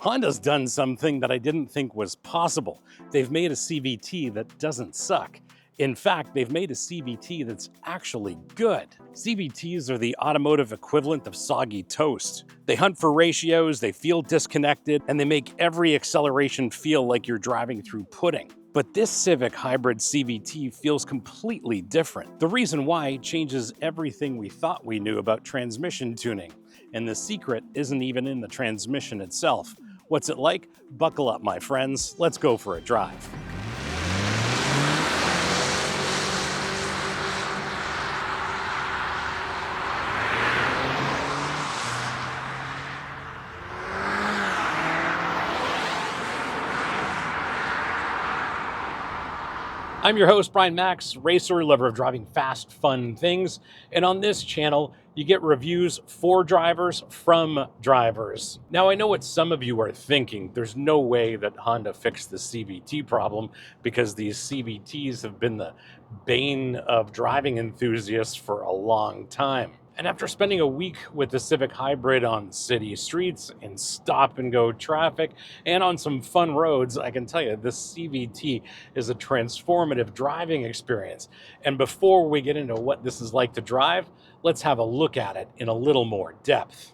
Honda's done something that I didn't think was possible. They've made a CVT that doesn't suck. In fact, they've made a CVT that's actually good. CVTs are the automotive equivalent of soggy toast. They hunt for ratios, they feel disconnected, and they make every acceleration feel like you're driving through pudding. But this Civic Hybrid CVT feels completely different. The reason why changes everything we thought we knew about transmission tuning. And the secret isn't even in the transmission itself. What's it like? Buckle up, my friends. Let's go for a drive. I'm your host, Brian Makse, racer, lover of driving fast, fun things. And on this channel, you get reviews for drivers from drivers. Now, I know what some of you are thinking. There's no way that Honda fixed the CVT problem because these CVTs have been the bane of driving enthusiasts for a long time. And after spending a week with the Civic Hybrid on city streets in stop and go traffic and on some fun roads, I can tell you this CVT is a transformative driving experience. And before we get into what this is like to drive, let's have a look at it in a little more depth.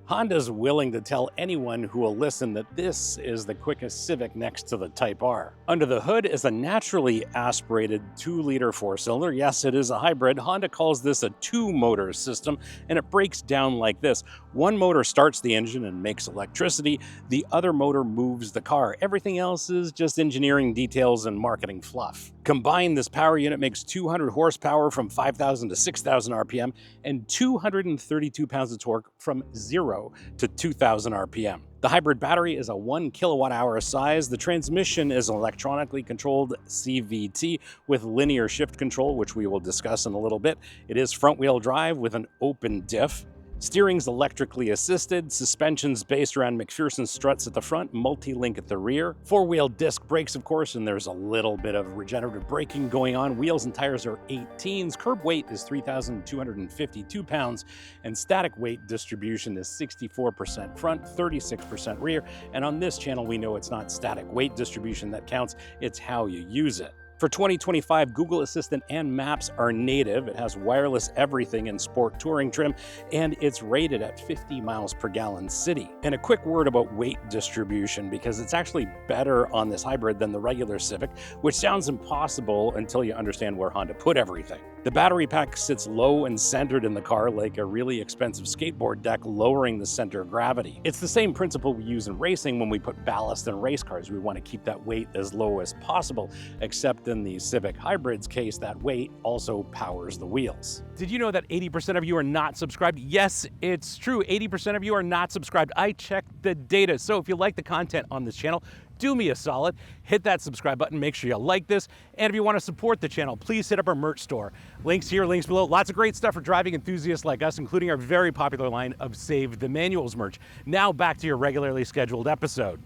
Honda's willing to tell anyone who will listen that this is the quickest Civic next to the Type R. Under the hood is a naturally aspirated 2-liter 4-cylinder. Yes, it is a hybrid. Honda calls this a 2-motor system, and it breaks down like this. One motor starts the engine and makes electricity. The other motor moves the car. Everything else is just engineering details and marketing fluff. Combined, this power unit makes 200 horsepower from 5,000 to 6,000 RPM and 232 pounds of torque from 0 to 2,000 RPM. The hybrid battery is a 1 kilowatt hour size. The transmission is an electronically controlled CVT with linear shift control, which we will discuss in a little bit. It is front wheel drive with an open diff. Steering's electrically assisted, suspension's based around McPherson struts at the front, multi-link at the rear. 4-wheel disc brakes, of course, and there's a little bit of regenerative braking going on. Wheels and tires are 18s. Curb weight is 3,252 pounds, and static weight distribution is 64% front, 36% rear. And on this channel, we know it's not static weight distribution that counts, it's how you use it. For 2025, Google Assistant and Maps are native. It has wireless everything in sport touring trim, and it's rated at 50 miles per gallon city. And a quick word about weight distribution, because it's actually better on this hybrid than the regular Civic, which sounds impossible until you understand where Honda put everything. The battery pack sits low and centered in the car like a really expensive skateboard deck, lowering the center of gravity. It's the same principle we use in racing when we put ballast in race cars. We want to keep that weight as low as possible, except in the Civic Hybrid's case, that weight also powers the wheels. Did you know that 80% of you are not subscribed? Yes, it's true. 80% of you are not subscribed. I checked the data. So if you like the content on this channel, do me a solid, hit that subscribe button, make sure you like this, and if you want to support the channel, please hit up our merch store. Links here, links below, lots of great stuff for driving enthusiasts like us, including our very popular line of Save the Manuals merch. Now back to your regularly scheduled episode.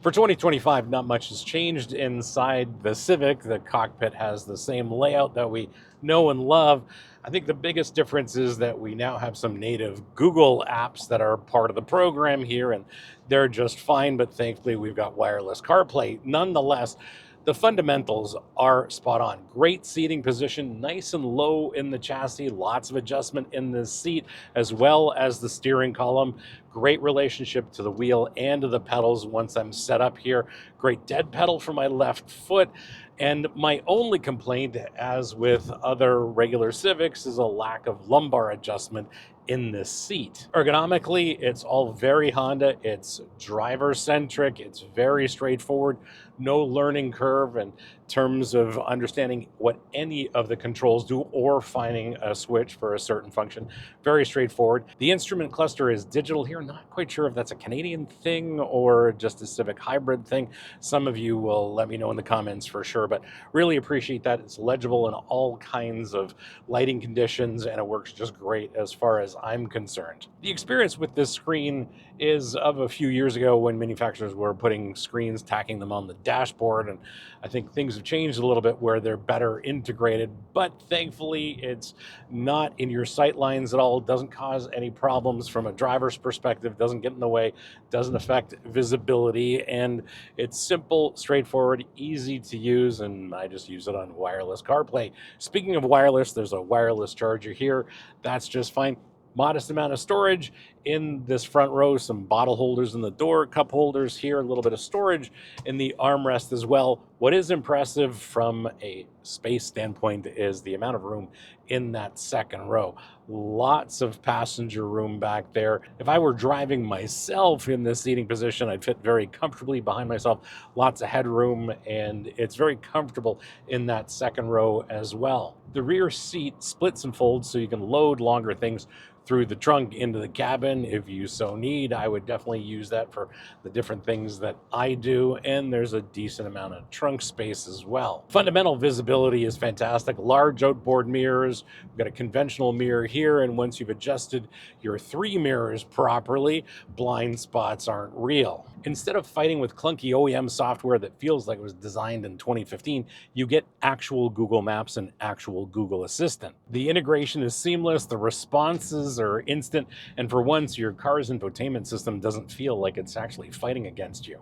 For 2025, not much has changed inside the Civic. The cockpit has the same layout that we know and love. I think the biggest difference is that we now have some native Google apps that are part of the program here, and they're just fine, but thankfully we've got wireless CarPlay. Nonetheless, the fundamentals are spot on. Great seating position, nice and low in the chassis, lots of adjustment in the seat, as well as the steering column. Great relationship to the wheel and to the pedals once I'm set up here. Great dead pedal for my left foot. And my only complaint, as with other regular Civics, is a lack of lumbar adjustment in this seat. Ergonomically, it's all very Honda. It's driver-centric. It's very straightforward. No learning curve in terms of understanding what any of the controls do or finding a switch for a certain function. Very straightforward. The instrument cluster is digital here. Not quite sure if that's a Canadian thing or just a Civic Hybrid thing. Some of you will let me know in the comments for sure, but really appreciate that. It's legible in all kinds of lighting conditions, and it works just great as far as as I'm concerned. The experience with this screen is of a few years ago when manufacturers were putting screens, tacking them on the dashboard, and I think things have changed a little bit where they're better integrated, but thankfully it's not in your sight lines at all. It doesn't cause any problems from a driver's perspective, doesn't get in the way, doesn't affect visibility, and it's simple, straightforward, easy to use, and I just use it on wireless CarPlay. Speaking of wireless, there's a wireless charger here. That's just fine. Modest amount of storage in this front row, some bottle holders in the door, cup holders here, a little bit of storage in the armrest as well. What is impressive from a space standpoint is the amount of room in that second row. Lots of passenger room back there. If I were driving myself in this seating position, I'd fit very comfortably behind myself. Lots of headroom, and it's very comfortable in that second row as well. The rear seat splits and folds so you can load longer things through the trunk into the cabin if you so need. I would definitely use that for the different things that I do, and there's a decent amount of trunk space as well. Fundamental visibility is fantastic. Large outboard mirrors. We've got a conventional mirror here, and once you've adjusted your 3 mirrors properly, blind spots aren't real. Instead of fighting with clunky OEM software that feels like it was designed in 2015, you get actual Google Maps and actual Google Assistant. The integration is seamless, the responses are instant, and for once, your car's infotainment system doesn't feel like it's actually fighting against you.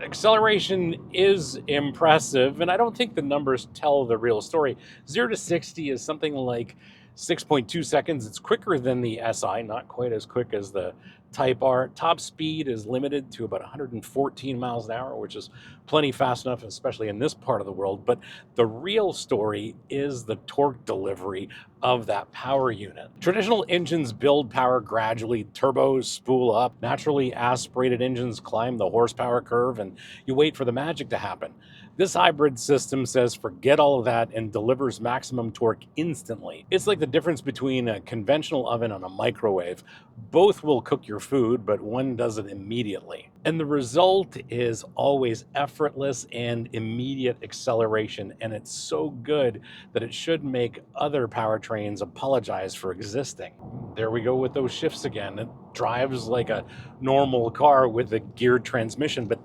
Acceleration is impressive, and I don't think the numbers tell the real story. 0 to 60 is something like 6.2 seconds. It's quicker than the SI, not quite as quick as the Type R. Top speed is limited to about 114 miles an hour, which is plenty fast enough, especially in this part of the world. But the real story is the torque delivery of that power unit. Traditional engines build power gradually. Turbos spool up. Naturally aspirated engines climb the horsepower curve, and you wait for the magic to happen. This hybrid system says forget all of that and delivers maximum torque instantly. It's like the difference between a conventional oven and a microwave. Both will cook your food, but one does it immediately. And the result is always effortless and immediate acceleration, and it's so good that it should make other powertrains apologize for existing. There we go with those shifts again. It drives like a normal car with a geared transmission, but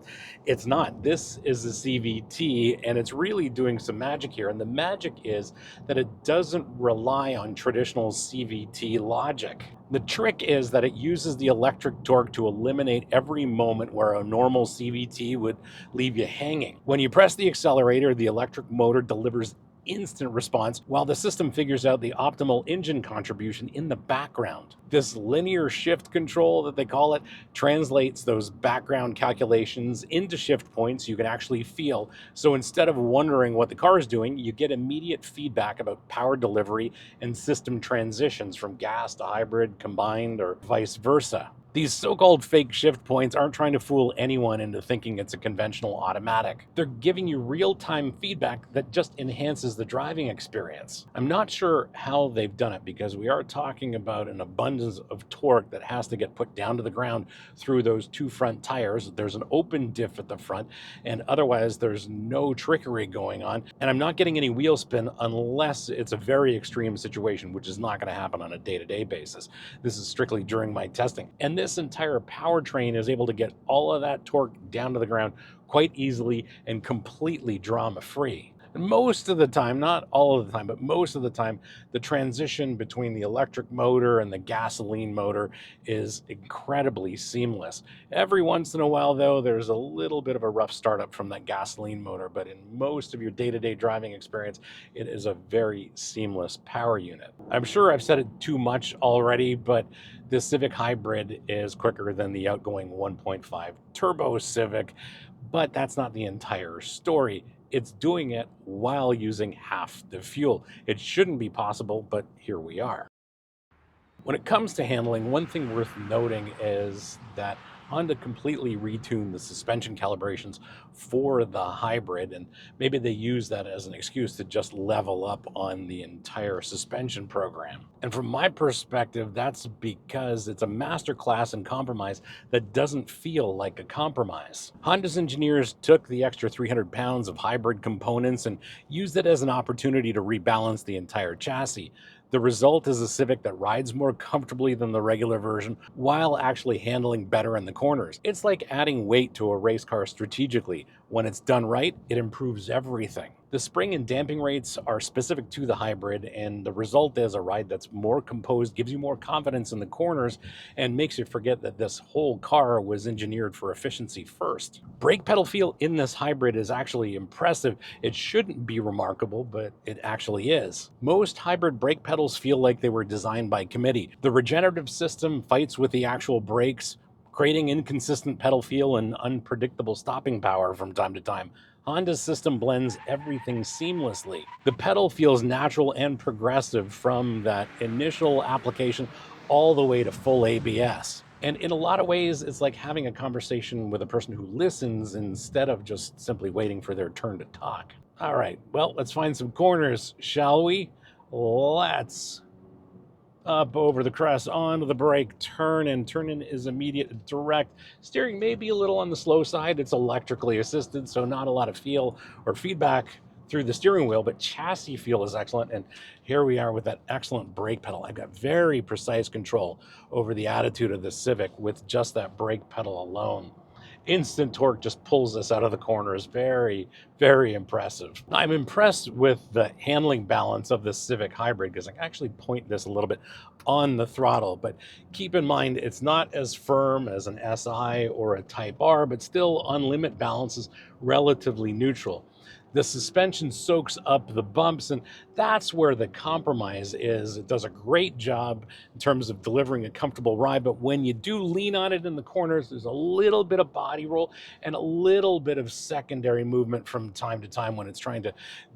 it's not. This is a CVT, and it's really doing some magic here. And the magic is that it doesn't rely on traditional CVT logic. The trick is that it uses the electric torque to eliminate every moment where a normal CVT would leave you hanging. When you press the accelerator, the electric motor delivers instant response while the system figures out the optimal engine contribution in the background. This linear shift control that they call it translates those background calculations into shift points you can actually feel. So instead of wondering what the car is doing, you get immediate feedback about power delivery and system transitions from gas to hybrid, combined, or vice versa. These so-called fake shift points aren't trying to fool anyone into thinking it's a conventional automatic. They're giving you real-time feedback that just enhances the driving experience. I'm not sure how they've done it because we are talking about an abundance of torque that has to get put down to the ground through those 2 front tires. There's an open diff at the front, and otherwise there's no trickery going on. And I'm not getting any wheel spin unless it's a very extreme situation, which is not going to happen on a day-to-day basis. This is strictly during my testing. And this entire powertrain is able to get all of that torque down to the ground quite easily and completely drama-free. Most of the time, not all of the time, but most of the time, the transition between the electric motor and the gasoline motor is incredibly seamless. Every once in a while, though, there's a little bit of a rough startup from that gasoline motor, but in most of your day-to-day driving experience, it is a very seamless power unit. I'm sure I've said it too much already, but this Civic Hybrid is quicker than the outgoing 1.5 turbo Civic, but that's not the entire story. It's doing it while using half the fuel. It shouldn't be possible, but here we are. When it comes to handling, one thing worth noting is that Honda completely retuned the suspension calibrations for the hybrid, and maybe they use that as an excuse to just level up on the entire suspension program. And from my perspective, that's because it's a masterclass in compromise that doesn't feel like a compromise. Honda's engineers took the extra 300 pounds of hybrid components and used it as an opportunity to rebalance the entire chassis. The result is a Civic that rides more comfortably than the regular version while actually handling better in the corners. It's like adding weight to a race car strategically. When it's done right, it improves everything. The spring and damping rates are specific to the hybrid, and the result is a ride that's more composed, gives you more confidence in the corners, and makes you forget that this whole car was engineered for efficiency first. Brake pedal feel in this hybrid is actually impressive. It shouldn't be remarkable, but it actually is. Most hybrid brake pedals feel like they were designed by committee. The regenerative system fights with the actual brakes, creating inconsistent pedal feel and unpredictable stopping power from time to time. Honda's system blends everything seamlessly. The pedal feels natural and progressive from that initial application all the way to full ABS. And in a lot of ways, it's like having a conversation with a person who listens instead of just simply waiting for their turn to talk. All right, well, let's find some corners, shall we? Let's up over the crest, onto the brake, turn, and turn-in is immediate and direct. Steering may be a little on the slow side. It's electrically assisted, so not a lot of feel or feedback through the steering wheel, but chassis feel is excellent. And here we are with that excellent brake pedal. I've got very precise control over the attitude of the Civic with just that brake pedal alone. Instant torque just pulls us out of the corners. Very, very impressive. I'm impressed with the handling balance of the Civic Hybrid because I can actually point this a little bit on the throttle, but keep in mind it's not as firm as an SI or a Type R, but still on limit balance is relatively neutral. The suspension soaks up the bumps, and that's where the compromise is. It does a great job in terms of delivering a comfortable ride, but when you do lean on it in the corners, there's a little bit of body roll and a little bit of secondary movement from time to time when it's trying to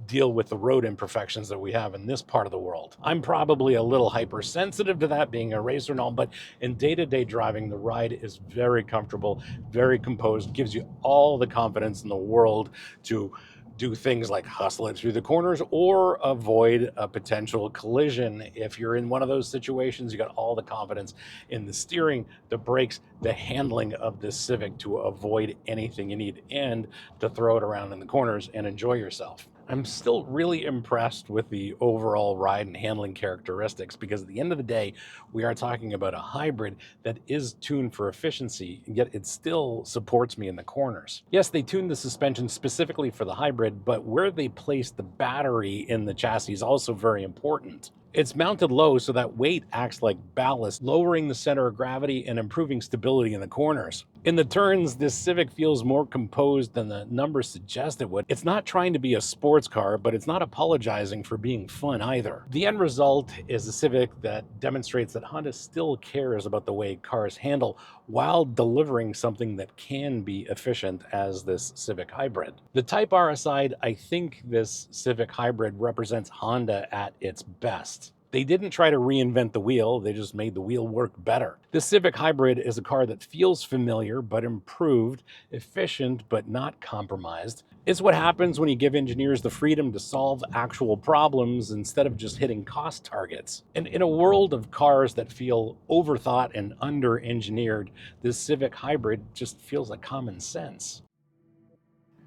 deal with the road imperfections that we have in this part of the world. I'm probably a little hypersensitive to that, being a racer and all, but in day-to-day driving, the ride is very comfortable, very composed, gives you all the confidence in the world to do things like hustle it through the corners or avoid a potential collision. If you're in one of those situations, you got all the confidence in the steering, the brakes, the handling of this Civic to avoid anything you need and to throw it around in the corners and enjoy yourself. I'm still really impressed with the overall ride and handling characteristics because at the end of the day, we are talking about a hybrid that is tuned for efficiency, and yet it still supports me in the corners. Yes, they tuned the suspension specifically for the hybrid, but where they place the battery in the chassis is also very important. It's mounted low so that weight acts like ballast, lowering the center of gravity and improving stability in the corners. In the turns, this Civic feels more composed than the numbers suggest it would. It's not trying to be a sports car, but it's not apologizing for being fun either. The end result is a Civic that demonstrates that Honda still cares about the way cars handle while delivering something that can be efficient as this Civic Hybrid. The Type R aside, I think this Civic Hybrid represents Honda at its best. They didn't try to reinvent the wheel, they just made the wheel work better. The Civic Hybrid is a car that feels familiar but improved, efficient but not compromised. It's what happens when you give engineers the freedom to solve actual problems instead of just hitting cost targets. And in a world of cars that feel overthought and under-engineered, this Civic Hybrid just feels like common sense.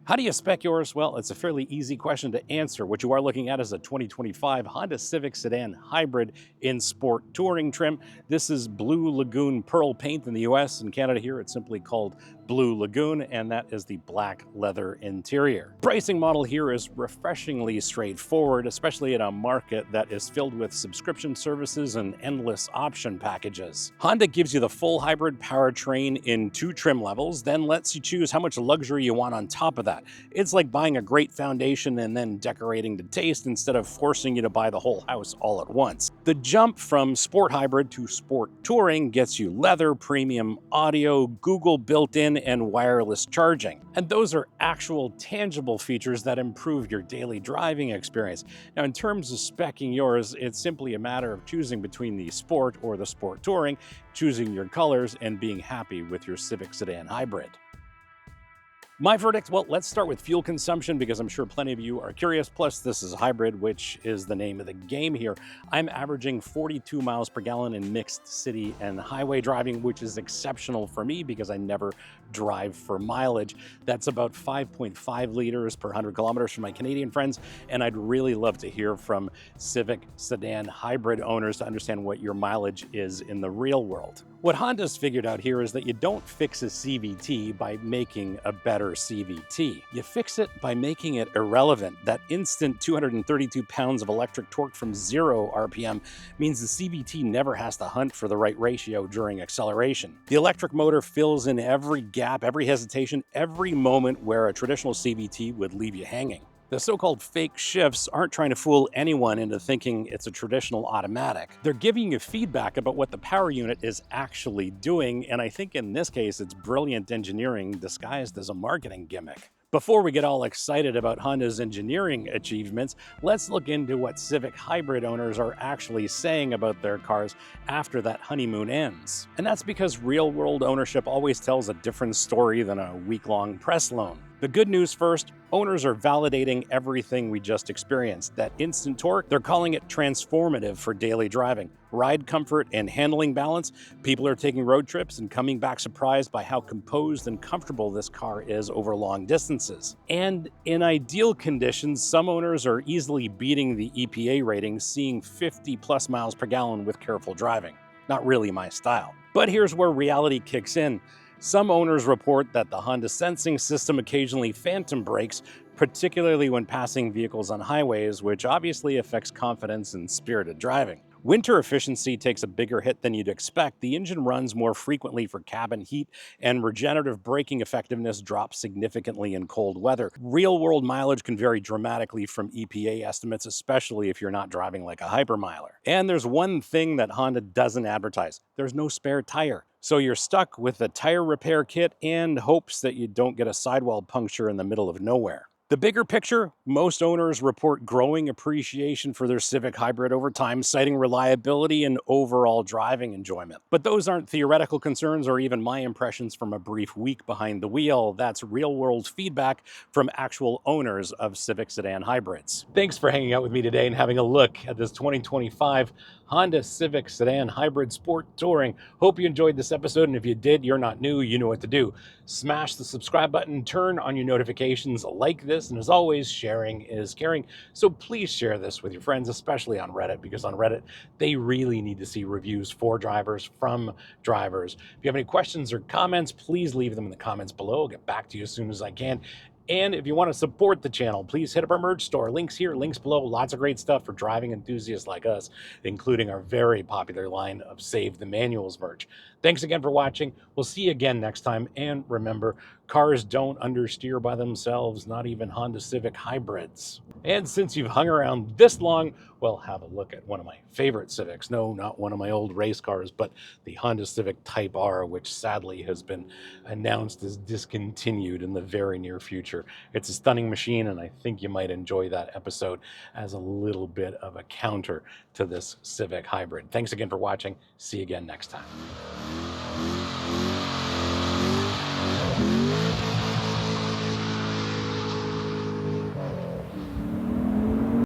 How do you spec yours? Well, it's a fairly easy question to answer. What you are looking at is a 2025 Honda Civic Sedan Hybrid in Sport Touring trim. This is Blue Lagoon Pearl paint in the US. In Canada here, it's simply called Blue Lagoon, and that is the black leather interior. Pricing model here is refreshingly straightforward, especially in a market that is filled with subscription services and endless option packages. Honda gives you the full hybrid powertrain in 2 trim levels, then lets you choose how much luxury you want on top of that. that. It's like buying a great foundation and then decorating to taste instead of forcing you to buy the whole house all at once. The jump from sport hybrid to sport touring gets you leather, premium audio, Google built-in, and wireless charging. And those are actual tangible features that improve your daily driving experience. Now, in terms of speccing yours, it's simply a matter of choosing between the sport or the sport touring, choosing your colors, and being happy with your Civic Sedan Hybrid. My verdict, well, let's start with fuel consumption because I'm sure plenty of you are curious. Plus, this is a hybrid, which is the name of the game here. I'm averaging 42 miles per gallon in mixed city and highway driving, which is exceptional for me because I never drive for mileage. That's about 5.5 liters per 100 kilometers for my Canadian friends. And I'd really love to hear from Civic Sedan Hybrid owners to understand what your mileage is in the real world. What Honda's figured out here is that you don't fix a CVT by making a better CVT. You fix it by making it irrelevant. That instant 232 pounds of electric torque from 0 RPM means the CVT never has to hunt for the right ratio during acceleration. The electric motor fills in every gap, every hesitation, every moment where a traditional CVT would leave you hanging. The so-called fake shifts aren't trying to fool anyone into thinking it's a traditional automatic. They're giving you feedback about what the power unit is actually doing, and I think in this case it's brilliant engineering disguised as a marketing gimmick. Before we get all excited about Honda's engineering achievements, let's look into what Civic Hybrid owners are actually saying about their cars after that honeymoon ends. And that's because real-world ownership always tells a different story than a week-long press loan. The good news first, owners are validating everything we just experienced. That instant torque, they're calling it transformative for daily driving. Ride comfort and handling balance, people are taking road trips and coming back surprised by how composed and comfortable this car is over long distances. And in ideal conditions, some owners are easily beating the EPA rating, seeing 50 plus miles per gallon with careful driving. Not really my style. But here's where reality kicks in. Some owners report that the Honda sensing system occasionally phantom brakes, particularly when passing vehicles on highways, which obviously affects confidence and spirited driving. Winter efficiency takes a bigger hit than you'd expect. The engine runs more frequently for cabin heat, and regenerative braking effectiveness drops significantly in cold weather. Real-world mileage can vary dramatically from EPA estimates, especially if you're not driving like a hypermiler. And there's one thing that Honda doesn't advertise. There's no spare tire. So you're stuck with a tire repair kit and hopes that you don't get a sidewall puncture in the middle of nowhere. The bigger picture, most owners report growing appreciation for their Civic Hybrid over time, citing reliability and overall driving enjoyment. But those aren't theoretical concerns or even my impressions from a brief week behind the wheel. That's real-world feedback from actual owners of Civic Sedan Hybrids. Thanks for hanging out with me today and having a look at this 2025 Honda Civic Sedan Hybrid Sport Touring. Hope you enjoyed this episode, and if you did, you're not new, you know what to do. Smash the subscribe button, turn on your notifications, like this, and as always, sharing is caring. So please share this with your friends, especially on Reddit, because on Reddit, they really need to see reviews for drivers, from drivers. If you have any questions or comments, please leave them in the comments below. I'll get back to you as soon as I can. And if you want to support the channel, please hit up our merch store. Links here, links below. Lots of great stuff for driving enthusiasts like us, including our very popular line of Save the Manuals merch. Thanks again for watching. We'll see you again next time. And remember, cars don't understeer by themselves, not even Honda Civic Hybrids. And since you've hung around this long, well, have a look at one of my favorite Civics. No, not one of my old race cars, but the Honda Civic Type R, which sadly has been announced as discontinued in the very near future. It's a stunning machine, and I think you might enjoy that episode as a little bit of a counter to this Civic Hybrid. Thanks again for watching. See you again next time.